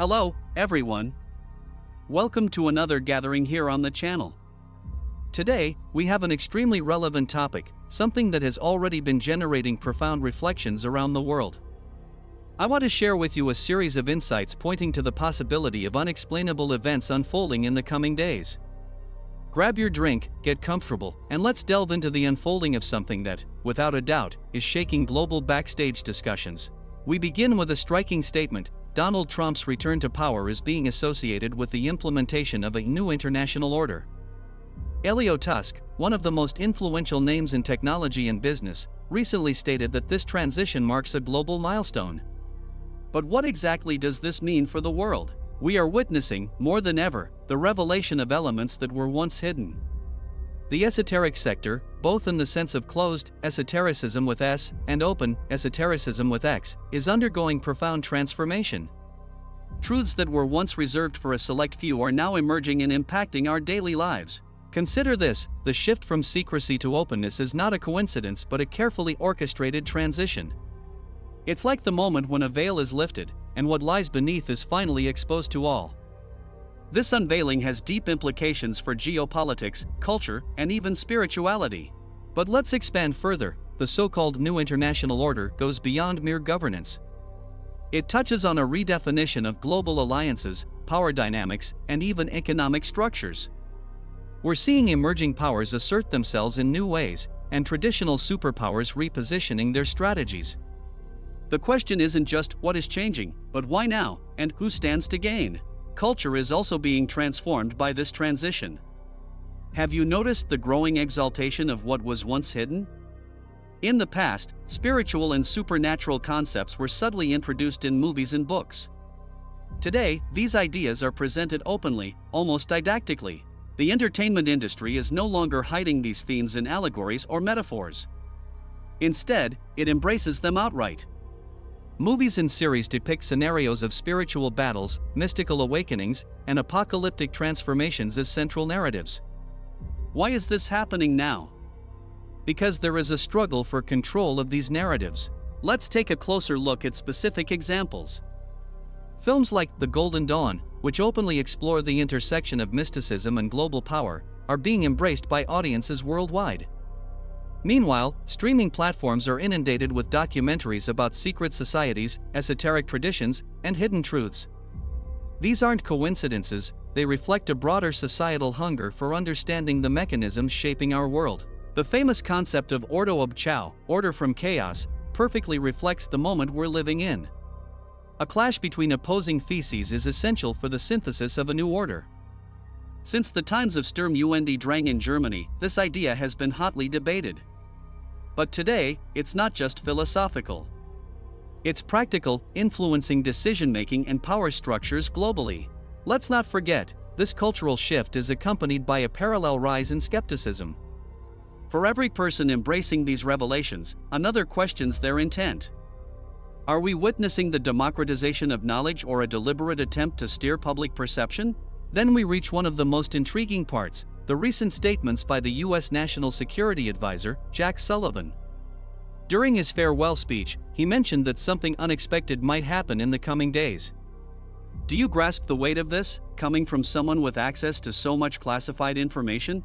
Hello, everyone. Welcome to another gathering here on the channel. Today, we have an extremely relevant topic, something that has already been generating profound reflections around the world. I want to share with you a series of insights pointing to the possibility of unexplainable events unfolding in the coming days. Grab your drink, get comfortable, and let's delve into the unfolding of something that, without a doubt, is shaking global backstage discussions. We begin with a striking statement: Donald Trump's return to power is being associated with the implementation of a new international order. Elon Musk, one of the most influential names in technology and business, recently stated that this transition marks a global milestone. But what exactly does this mean for the world? We are witnessing, more than ever, the revelation of elements that were once hidden. The esoteric sector, both in the sense of closed esotericism with S and open esotericism with X, is undergoing profound transformation. Truths that were once reserved for a select few are now emerging and impacting our daily lives. Consider this: the shift from secrecy to openness is not a coincidence but a carefully orchestrated transition. It's like the moment when a veil is lifted, and what lies beneath is finally exposed to all. This unveiling has deep implications for geopolitics, culture, and even spirituality. But let's expand further. The so-called New International Order goes beyond mere governance. It touches on a redefinition of global alliances, power dynamics, and even economic structures. We're seeing emerging powers assert themselves in new ways, and traditional superpowers repositioning their strategies. The question isn't just what is changing, but why now, and who stands to gain? Culture is also being transformed by this transition. Have you noticed the growing exaltation of what was once hidden? In the past, spiritual and supernatural concepts were subtly introduced in movies and books. Today, these ideas are presented openly, almost didactically. The entertainment industry is no longer hiding these themes in allegories or metaphors. Instead, it embraces them outright. Movies and series depict scenarios of spiritual battles, mystical awakenings, and apocalyptic transformations as central narratives. Why is this happening now? Because there is a struggle for control of these narratives. Let's take a closer look at specific examples. Films like The Golden Dawn, which openly explore the intersection of mysticism and global power, are being embraced by audiences worldwide. Meanwhile, streaming platforms are inundated with documentaries about secret societies, esoteric traditions, and hidden truths. These aren't coincidences, they reflect a broader societal hunger for understanding the mechanisms shaping our world. The famous concept of Ordo ob Chao, order from chaos, perfectly reflects the moment we're living in. A clash between opposing theses is essential for the synthesis of a new order. Since the times of Sturm und Drang in Germany, this idea has been hotly debated. But today, it's not just philosophical. It's practical, influencing decision-making and power structures globally. Let's not forget, this cultural shift is accompanied by a parallel rise in skepticism. For every person embracing these revelations, another questions their intent. Are we witnessing the democratization of knowledge or a deliberate attempt to steer public perception? Then we reach one of the most intriguing parts: the recent statements by the U.S. National Security Advisor, Jack Sullivan. During his farewell speech, he mentioned that something unexpected might happen in the coming days. Do you grasp the weight of this, coming from someone with access to so much classified information?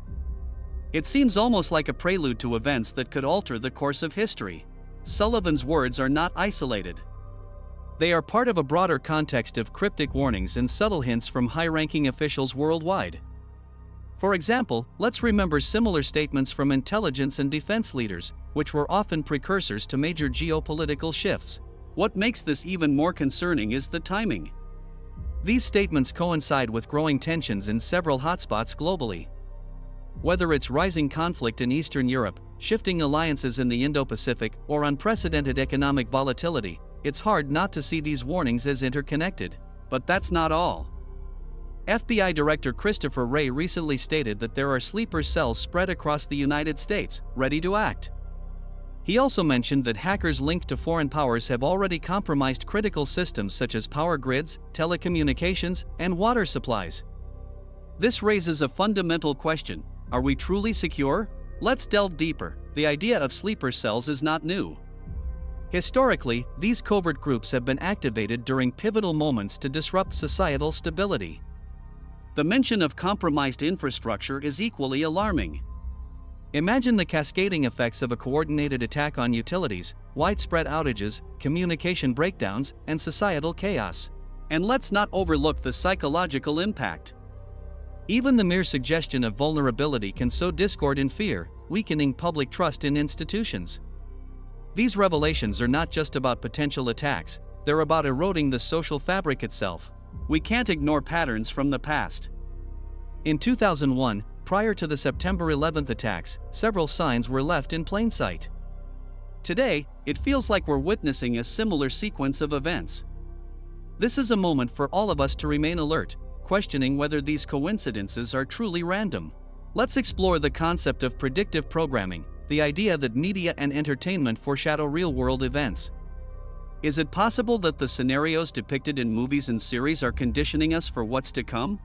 It seems almost like a prelude to events that could alter the course of history. Sullivan's words are not isolated. They are part of a broader context of cryptic warnings and subtle hints from high-ranking officials worldwide. For example, let's remember similar statements from intelligence and defense leaders, which were often precursors to major geopolitical shifts. What makes this even more concerning is the timing. These statements coincide with growing tensions in several hotspots globally. Whether it's rising conflict in Eastern Europe, shifting alliances in the Indo-Pacific, or unprecedented economic volatility, it's hard not to see these warnings as interconnected. But that's not all. FBI Director Christopher Wray recently stated that there are sleeper cells spread across the United States, ready to act. He also mentioned that hackers linked to foreign powers have already compromised critical systems such as power grids, telecommunications, and water supplies. This raises a fundamental question: are we truly secure? Let's delve deeper. The idea of sleeper cells is not new. Historically, these covert groups have been activated during pivotal moments to disrupt societal stability. The mention of compromised infrastructure is equally alarming. Imagine the cascading effects of a coordinated attack on utilities, widespread outages, communication breakdowns, and societal chaos. And let's not overlook the psychological impact. Even the mere suggestion of vulnerability can sow discord and fear, weakening public trust in institutions. These revelations are not just about potential attacks, they're about eroding the social fabric itself. We can't ignore patterns from the past. In 2001, prior to the September 11th attacks, several signs were left in plain sight. Today, it feels like we're witnessing a similar sequence of events. This is a moment for all of us to remain alert, questioning whether these coincidences are truly random. Let's explore the concept of predictive programming, the idea that media and entertainment foreshadow real-world events. Is it possible that the scenarios depicted in movies and series are conditioning us for what's to come?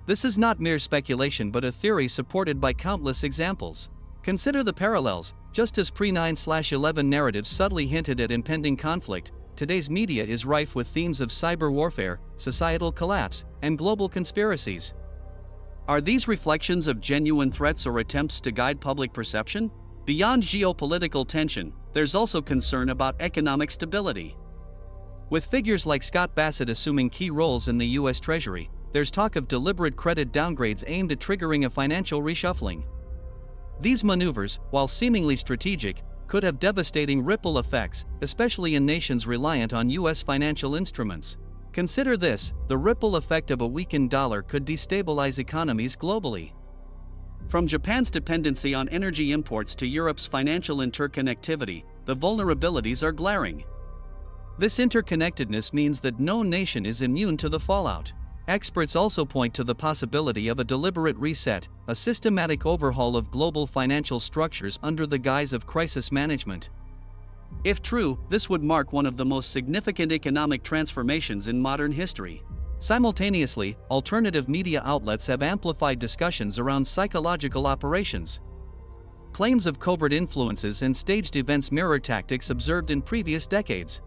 This is not mere speculation but a theory supported by countless examples. Consider the parallels. Just as pre-9/11 narratives subtly hinted at impending conflict, today's media is rife with themes of cyber warfare, societal collapse, and global conspiracies. Are these reflections of genuine threats or attempts to guide public perception? Beyond geopolitical tension, there's also concern about economic stability. With figures like Scott Bassett assuming key roles in the U.S. Treasury, there's talk of deliberate credit downgrades aimed at triggering a financial reshuffling. These maneuvers, while seemingly strategic, could have devastating ripple effects, especially in nations reliant on U.S. financial instruments. Consider this: the ripple effect of a weakened dollar could destabilize economies globally. From Japan's dependency on energy imports to Europe's financial interconnectivity, the vulnerabilities are glaring. This interconnectedness means that no nation is immune to the fallout. Experts also point to the possibility of a deliberate reset, a systematic overhaul of global financial structures under the guise of crisis management. If true, this would mark one of the most significant economic transformations in modern history. Simultaneously, alternative media outlets have amplified discussions around psychological operations. Claims of covert influences and staged events mirror tactics observed in previous decades.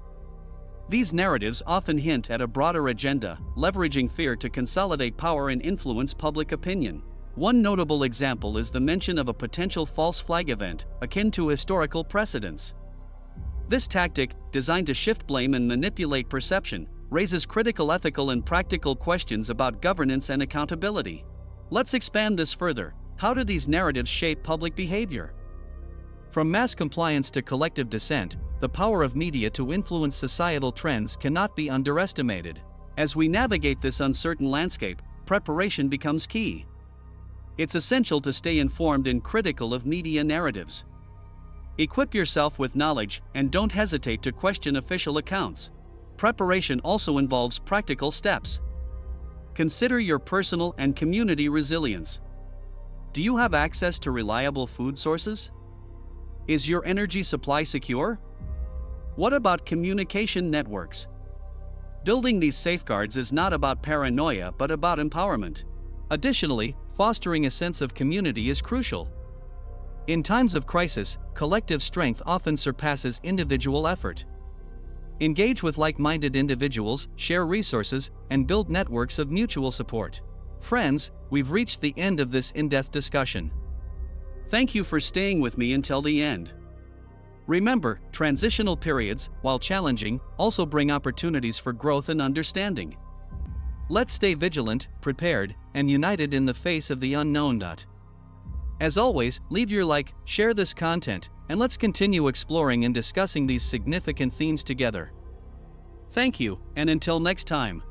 These narratives often hint at a broader agenda, leveraging fear to consolidate power and influence public opinion. One notable example is the mention of a potential false flag event, akin to historical precedents. This tactic, designed to shift blame and manipulate perception, raises critical ethical and practical questions about governance and accountability. Let's expand this further. How do these narratives shape public behavior? From mass compliance to collective dissent, the power of media to influence societal trends cannot be underestimated. As we navigate this uncertain landscape, preparation becomes key. It's essential to stay informed and critical of media narratives. Equip yourself with knowledge and don't hesitate to question official accounts. Preparation also involves practical steps. Consider your personal and community resilience. Do you have access to reliable food sources? Is your energy supply secure? What about communication networks? Building these safeguards is not about paranoia but about empowerment. Additionally, fostering a sense of community is crucial. In times of crisis, collective strength often surpasses individual effort. Engage with like-minded individuals, share resources, and build networks of mutual support. Friends, we've reached the end of this in-depth discussion. Thank you for staying with me until the end. Remember, transitional periods, while challenging, also bring opportunities for growth and understanding. Let's stay vigilant, prepared, and united in the face of the unknown. As always, leave your like, share this content, and let's continue exploring and discussing these significant themes together. Thank you, and until next time.